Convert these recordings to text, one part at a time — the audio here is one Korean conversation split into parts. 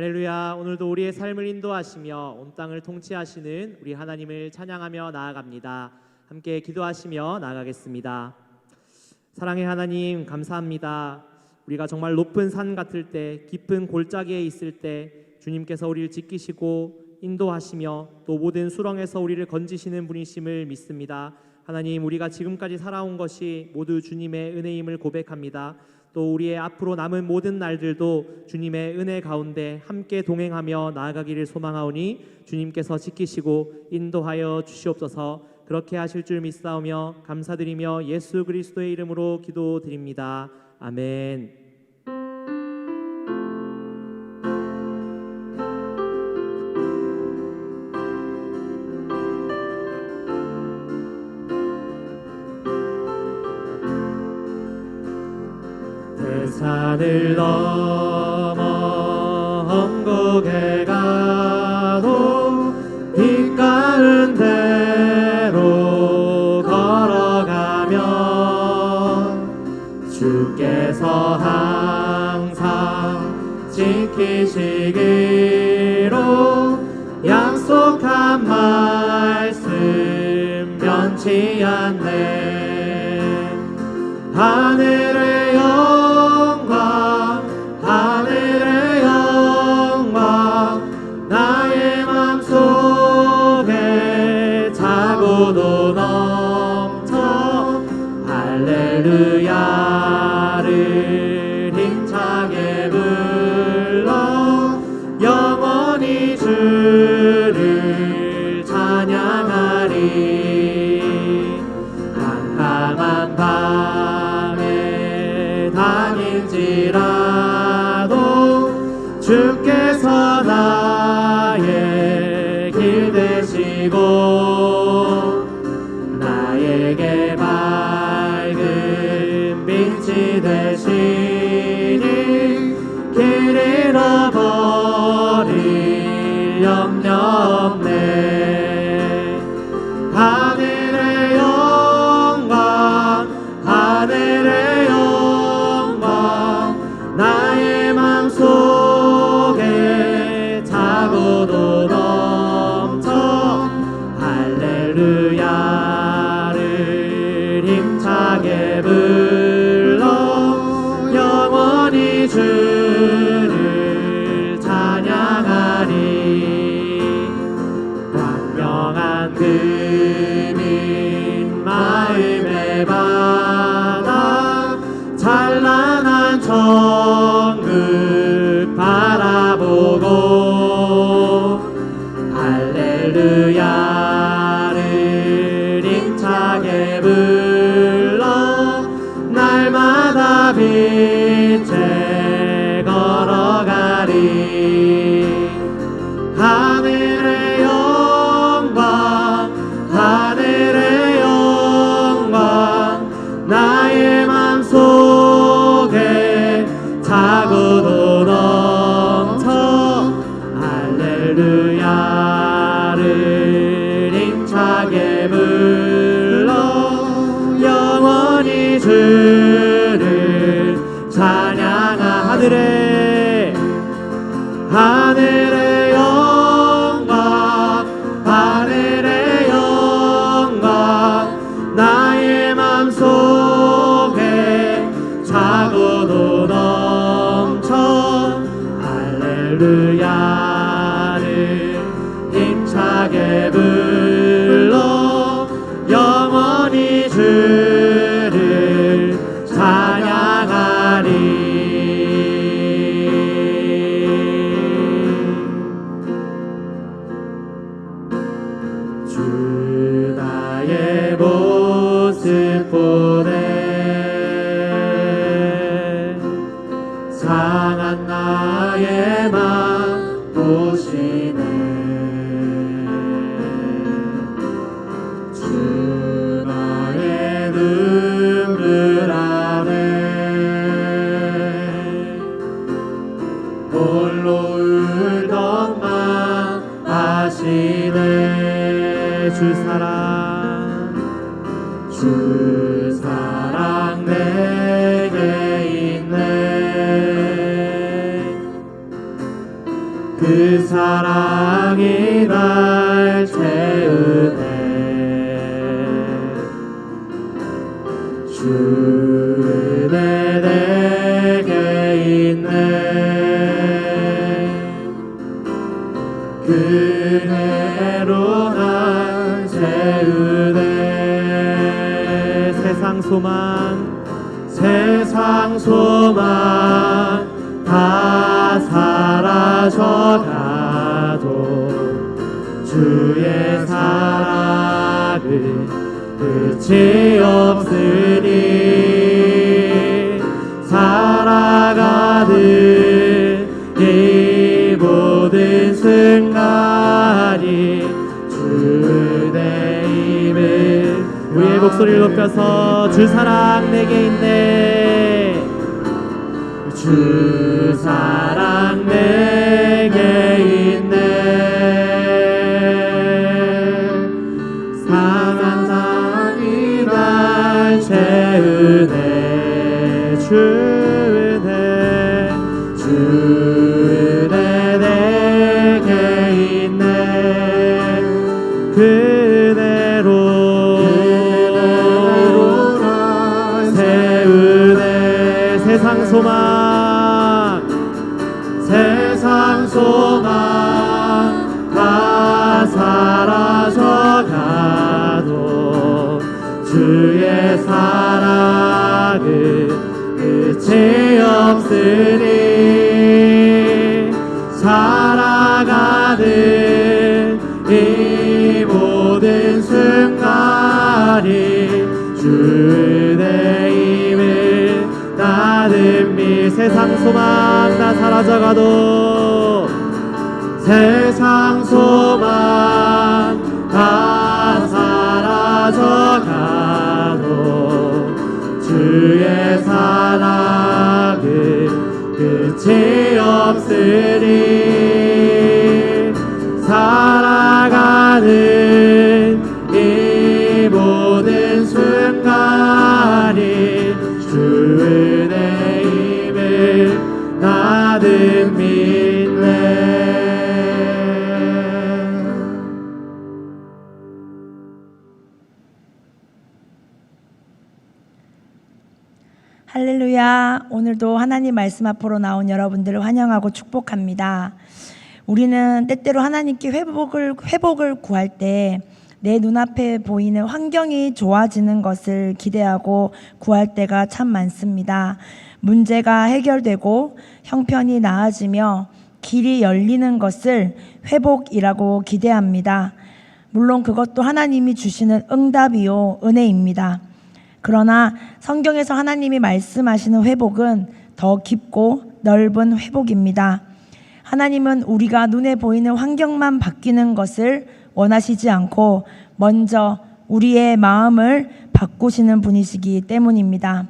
할렐루야. 오늘도 우리의 삶을 인도하시며 온 땅을 통치하시는 우리 하나님을 찬양하며 나아갑니다. 함께 기도하시며 나아가겠습니다. 사랑의 하나님, 감사합니다. 우리가 정말 높은 산 같을 때, 깊은 골짜기에 있을 때 주님께서 우리를 지키시고 인도하시며 또 모든 수렁에서 우리를 건지시는 분이심을 믿습니다. 하나님, 우리가 지금까지 살아온 것이 모두 주님의 은혜임을 고백합니다. 또 우리의 앞으로 남은 모든 날들도 주님의 은혜 가운데 함께 동행하며 나아가기를 소망하오니 주님께서 지키시고 인도하여 주시옵소서. 그렇게 하실 줄 믿사오며 감사드리며 예수 그리스도의 이름으로 기도드립니다. 아멘. 산을 넘어 험곡에 가도 빛 가운데로 걸어가면 주께서 항상 지키시기로 약속한 말씀 변치 않네. 하늘의 하늘의 영광 나의 맘속에 차고도 넘쳐 할렐루야를 힘차게 불러 영원히 주를 찬양하리. 캄캄한 밤에 다닐지라도 주께서 나의 길 되시고 나에게 밝은 빛이 되시니 길 잃어버릴 염려 없네. 하늘의 영광 하늘의 영광 나의 맘속에 차고도 넘쳐 할렐루야를 힘차게 불러 영원히 주를 찬양하리. 광명한 그님 마음에 받아 찬란한 천국 바라보고 할렐루야를 힘차게 불러 날마다 빛에 걸어가리. 하늘의 영광 하늘의 영광 나의 맘속에 차고도 넘쳐 할렐루야를 힘차게 불러 영원히 주를 찬양하. 하늘의 영광 하늘의 영광 나의 맘속에 차고도 넘쳐 할렐루야를 힘차게 불러 영원히 주를 찬양하리. 주 나의 모습 보네. 상한 나의 맘 보시네. 주 나의 눈물 안에 홀로 울던 맘 아시네. 주 사랑 내게 있네. 세상 소망 세상 소망 다 사라져가도 주의 사랑은 끝이 없으니 살아가는 이 모든 순간이 주의 힘을 우리의 목소리를 높여서 주 사랑 내게 있네 주 사랑 내게 있네 사랑하니 날 채우네 주 은혜 내게 있네 그대로 날 세우네 세상 소망 다 사라져가도 주의 사랑은 끝이 없으니 살아가는 이 모든 순간이 주의 힘을 나는 미 세상 소망 다 사라져가도 세상 소망 다 사라져가도 주의 사랑은 끝이 없으니 살아가는 이 모든 순간이 주의 힘을 나는 믿네 할렐루야. 오늘도 하나님 말씀 앞으로 나온 여러분들을 환영하고 축복합니다. 우리는 때때로 하나님께 회복을 구할 때 내 눈앞에 보이는 환경이 좋아지는 것을 기대하고 구할 때가 참 많습니다. 문제가 해결되고 형편이 나아지며 길이 열리는 것을 회복이라고 기대합니다. 물론 그것도 하나님이 주시는 응답이요 은혜입니다. 그러나 성경에서 하나님이 말씀하시는 회복은 더 깊고 넓은 회복입니다. 하나님은 우리가 눈에 보이는 환경만 바뀌는 것을 원하시지 않고 먼저 우리의 마음을 바꾸시는 분이시기 때문입니다.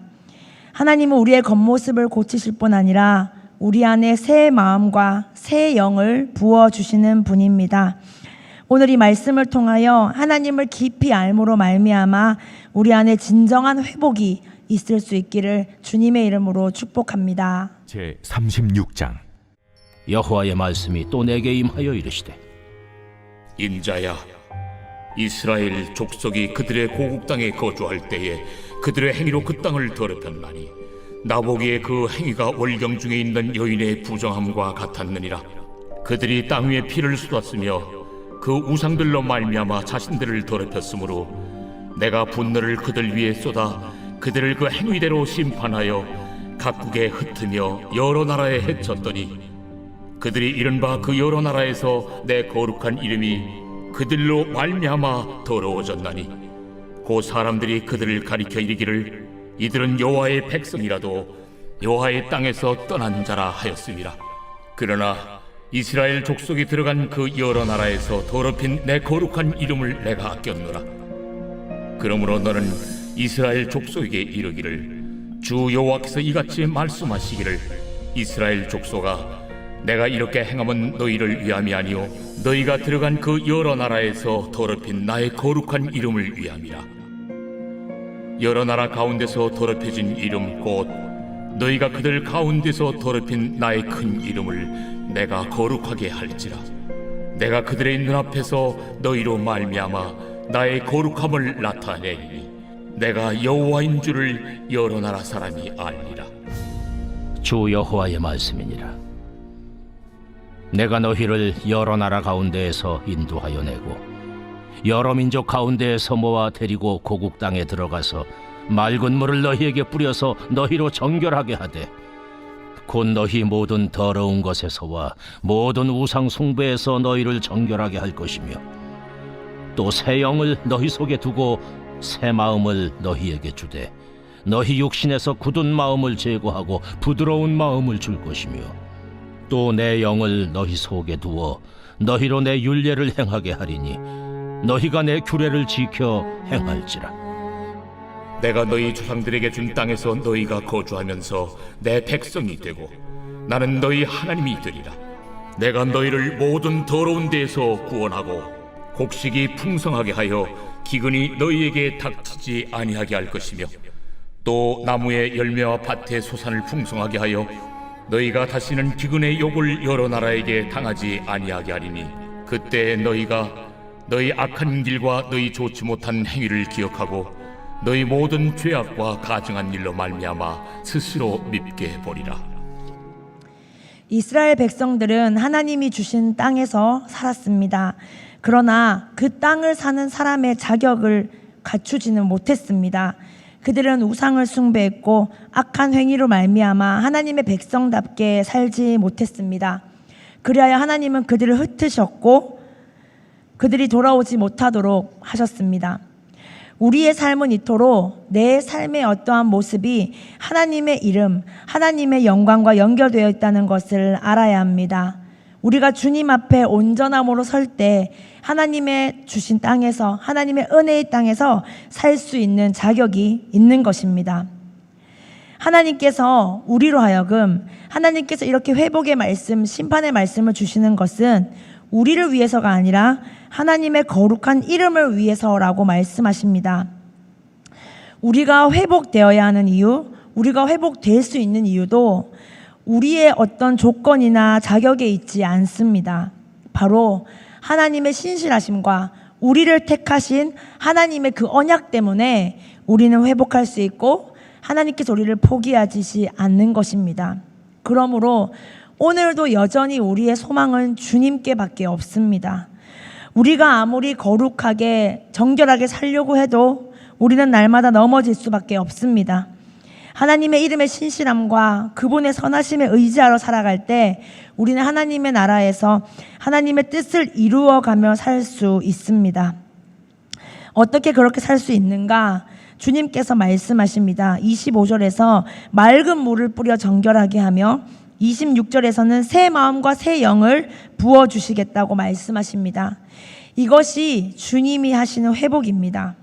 하나님은 우리의 겉모습을 고치실 뿐 아니라 우리 안에 새 마음과 새 영을 부어주시는 분입니다. 오늘 이 말씀을 통하여 하나님을 깊이 알므로 말미암아 우리 안에 진정한 회복이 있을 수 있기를 주님의 이름으로 축복합니다. 제 36장 여호와의 말씀이 또 내게 임하여 이르시되 인자야, 이스라엘 족속이 그들의 고국 땅에 거주할 때에 그들의 행위로 그 땅을 더럽혔나니 나보기에 그 행위가 월경 중에 있는 여인의 부정함과 같았느니라. 그들이 땅 위에 피를 쏟았으며 그 우상들로 말미암아 자신들을 더럽혔으므로 내가 분노를 그들 위에 쏟아 그들을 그 행위대로 심판하여 각국에 흩으며 여러 나라에 해쳤더니 그들이 이른바 그 여러 나라에서 내 거룩한 이름이 그들로 말미암아 더러워졌나니 그 사람들이 그들을 가리켜 이르기를 이들은 여호와의 백성이라도 여호와의 땅에서 떠난 자라 하였음이라. 그러나 이스라엘 족속이 들어간 그 여러 나라에서 더럽힌 내 거룩한 이름을 내가 아꼈노라. 그러므로 너는 이스라엘 족속에게 이르기를 주 여호와께서 이같이 말씀하시기를 이스라엘 족속아, 내가 이렇게 행함은 너희를 위함이 아니요 너희가 들어간 그 여러 나라에서 더럽힌 나의 거룩한 이름을 위함이라. 여러 나라 가운데서 더럽혀진 이름 곧 너희가 그들 가운데서 더럽힌 나의 큰 이름을 내가 거룩하게 할지라. 내가 그들의 눈앞에서 너희로 말미암아 나의 거룩함을 나타내리니 내가 여호와인 줄을 여러 나라 사람이 알리라. 주 여호와의 말씀이니라. 내가 너희를 여러 나라 가운데에서 인도하여 내고 여러 민족 가운데에서 모아 데리고 고국 땅에 들어가서 맑은 물을 너희에게 뿌려서 너희로 정결하게 하되 곧 너희 모든 더러운 것에서와 모든 우상 숭배에서 너희를 정결하게 할 것이며 또 새 영을 너희 속에 두고 새 마음을 너희에게 주되 너희 육신에서 굳은 마음을 제거하고 부드러운 마음을 줄 것이며 또 내 영을 너희 속에 두어 너희로 내 율례를 행하게 하리니 너희가 내 규례를 지켜 행할지라. 내가 너희 조상들에게 준 땅에서 너희가 거주하면서 내 백성이 되고 나는 너희 하나님이 되리라. 내가 너희를 모든 더러운 데에서 구원하고 곡식이 풍성하게 하여 기근이 너희에게 닥치지 아니하게 할 것이며 또 나무의 열매와 밭의 소산을 풍성하게 하여 너희가 다시는 기근의 욕을 여러 나라에게 당하지 아니하게 하리니 그때 너희가 너희 악한 길과 너희 좋지 못한 행위를 기억하고 너희 모든 죄악과 가증한 일로 말미암아 스스로 밉게 보리라. 이스라엘 백성들은 하나님이 주신 땅에서 살았습니다. 그러나 그 땅을 사는 사람의 자격을 갖추지는 못했습니다. 그들은 우상을 숭배했고 악한 행위로 말미암아 하나님의 백성답게 살지 못했습니다. 그리하여 하나님은 그들을 흩으셨고 그들이 돌아오지 못하도록 하셨습니다. 우리의 삶은 이토록 내 삶의 어떠한 모습이 하나님의 이름, 하나님의 영광과 연결되어 있다는 것을 알아야 합니다. 우리가 주님 앞에 온전함으로 설 때 하나님의 주신 땅에서, 하나님의 은혜의 땅에서 살 수 있는 자격이 있는 것입니다. 하나님께서 우리로 하여금 하나님께서 이렇게 회복의 말씀, 심판의 말씀을 주시는 것은 우리를 위해서가 아니라 하나님의 거룩한 이름을 위해서라고 말씀하십니다. 우리가 회복되어야 하는 이유, 우리가 회복될 수 있는 이유도 우리의 어떤 조건이나 자격에 있지 않습니다. 바로 하나님의 신실하심과 우리를 택하신 하나님의 그 언약 때문에 우리는 회복할 수 있고 하나님께서 우리를 포기하지 않는 것입니다. 그러므로 오늘도 여전히 우리의 소망은 주님께 밖에 없습니다. 우리가 아무리 거룩하게 정결하게 살려고 해도 우리는 날마다 넘어질 수밖에 없습니다. 하나님의 이름의 신실함과 그분의 선하심에 의지하러 살아갈 때 우리는 하나님의 나라에서 하나님의 뜻을 이루어가며 살 수 있습니다. 어떻게 그렇게 살 수 있는가? 주님께서 말씀하십니다. 25절에서 맑은 물을 뿌려 정결하게 하며 26절에서는 새 마음과 새 영을 부어주시겠다고 말씀하십니다. 이것이 주님이 하시는 회복입니다.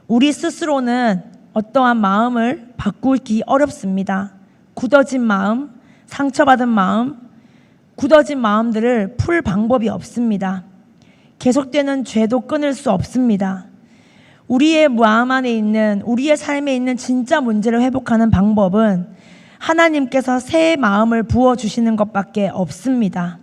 우리 스스로는 어떠한 마음을 바꾸기 어렵습니다. 굳어진 마음, 상처받은 마음, 굳어진 마음들을 풀 방법이 없습니다. 계속되는 죄도 끊을 수 없습니다. 우리의 마음 안에 있는, 우리의 삶에 있는 진짜 문제를 회복하는 방법은 하나님께서 새 마음을 부어주시는 것밖에 없습니다.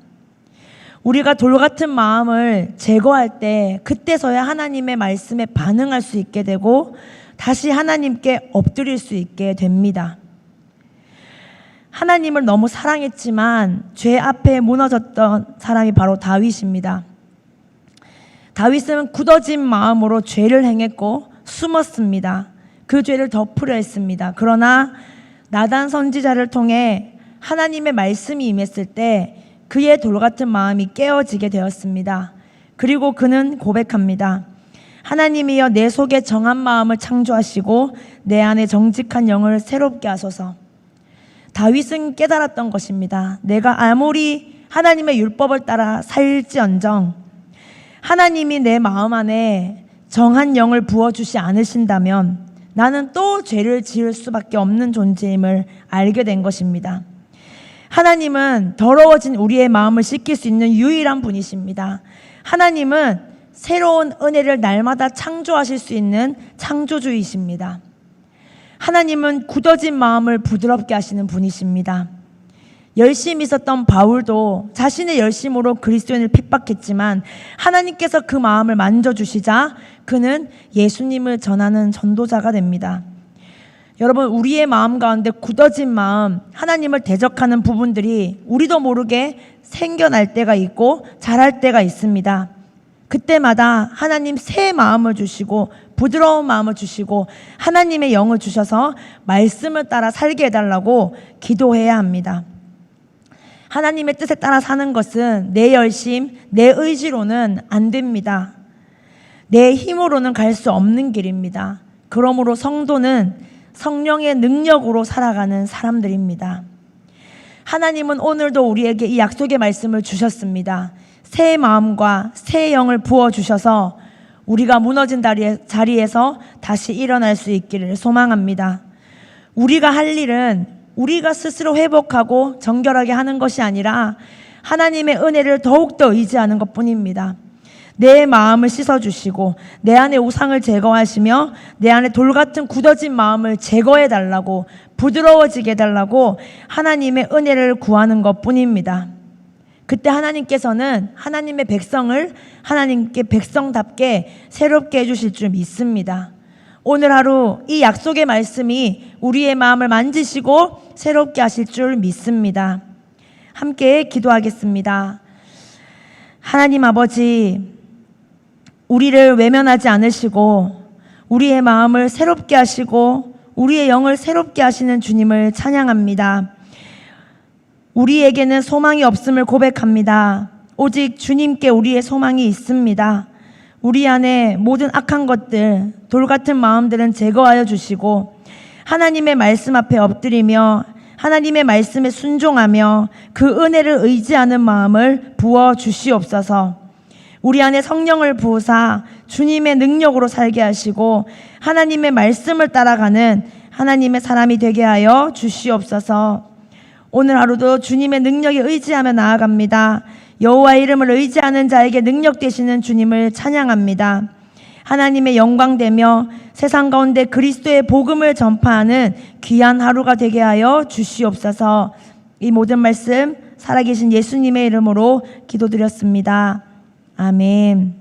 우리가 돌 같은 마음을 제거할 때 그때서야 하나님의 말씀에 반응할 수 있게 되고 다시 하나님께 엎드릴 수 있게 됩니다. 하나님을 너무 사랑했지만 죄 앞에 무너졌던 사람이 바로 다윗입니다. 다윗은 굳어진 마음으로 죄를 행했고 숨었습니다. 그 죄를 덮으려 했습니다. 그러나 나단 선지자를 통해 하나님의 말씀이 임했을 때 그의 돌 같은 마음이 깨어지게 되었습니다. 그리고 그는 고백합니다. 하나님이여 내 속에 정한 마음을 창조하시고 내 안에 정직한 영을 새롭게 하소서. 다윗은 깨달았던 것입니다. 내가 아무리 하나님의 율법을 따라 살지언정 하나님이 내 마음 안에 정한 영을 부어주지 않으신다면 나는 또 죄를 지을 수밖에 없는 존재임을 알게 된 것입니다. 하나님은 더러워진 우리의 마음을 씻길 수 있는 유일한 분이십니다. 하나님은 새로운 은혜를 날마다 창조하실 수 있는 창조주이십니다. 하나님은 굳어진 마음을 부드럽게 하시는 분이십니다. 열심히 있었던 바울도 자신의 열심으로 그리스도인을 핍박했지만 하나님께서 그 마음을 만져주시자 그는 예수님을 전하는 전도자가 됩니다. 여러분, 우리의 마음 가운데 굳어진 마음, 하나님을 대적하는 부분들이 우리도 모르게 생겨날 때가 있고 자랄 때가 있습니다. 그때마다 하나님 새 마음을 주시고 부드러운 마음을 주시고 하나님의 영을 주셔서 말씀을 따라 살게 해달라고 기도해야 합니다. 하나님의 뜻에 따라 사는 것은 내 열심, 내 의지로는 안 됩니다. 내 힘으로는 갈 수 없는 길입니다. 그러므로 성도는 성령의 능력으로 살아가는 사람들입니다. 하나님은 오늘도 우리에게 이 약속의 말씀을 주셨습니다. 새 마음과 새 영을 부어주셔서 우리가 무너진 자리에서 다시 일어날 수 있기를 소망합니다. 우리가 할 일은 우리가 스스로 회복하고 정결하게 하는 것이 아니라 하나님의 은혜를 더욱더 의지하는 것뿐입니다. 내 마음을 씻어주시고 내 안에 우상을 제거하시며 내 안에 돌같은 굳어진 마음을 제거해달라고, 부드러워지게 해달라고 하나님의 은혜를 구하는 것뿐입니다. 그때 하나님께서는 하나님의 백성을 하나님께 백성답게 새롭게 해주실 줄 믿습니다. 오늘 하루 이 약속의 말씀이 우리의 마음을 만지시고 새롭게 하실 줄 믿습니다. 함께 기도하겠습니다. 하나님 아버지, 우리를 외면하지 않으시고 우리의 마음을 새롭게 하시고 우리의 영을 새롭게 하시는 주님을 찬양합니다. 우리에게는 소망이 없음을 고백합니다. 오직 주님께 우리의 소망이 있습니다. 우리 안에 모든 악한 것들, 돌같은 마음들은 제거하여 주시고 하나님의 말씀 앞에 엎드리며 하나님의 말씀에 순종하며 그 은혜를 의지하는 마음을 부어 주시옵소서. 우리 안에 성령을 부으사 주님의 능력으로 살게 하시고 하나님의 말씀을 따라가는 하나님의 사람이 되게 하여 주시옵소서. 오늘 하루도 주님의 능력에 의지하며 나아갑니다. 여호와의 이름을 의지하는 자에게 능력 되시는 주님을 찬양합니다. 하나님의 영광되며 세상 가운데 그리스도의 복음을 전파하는 귀한 하루가 되게 하여 주시옵소서. 이 모든 말씀 살아계신 예수님의 이름으로 기도드렸습니다. 아멘.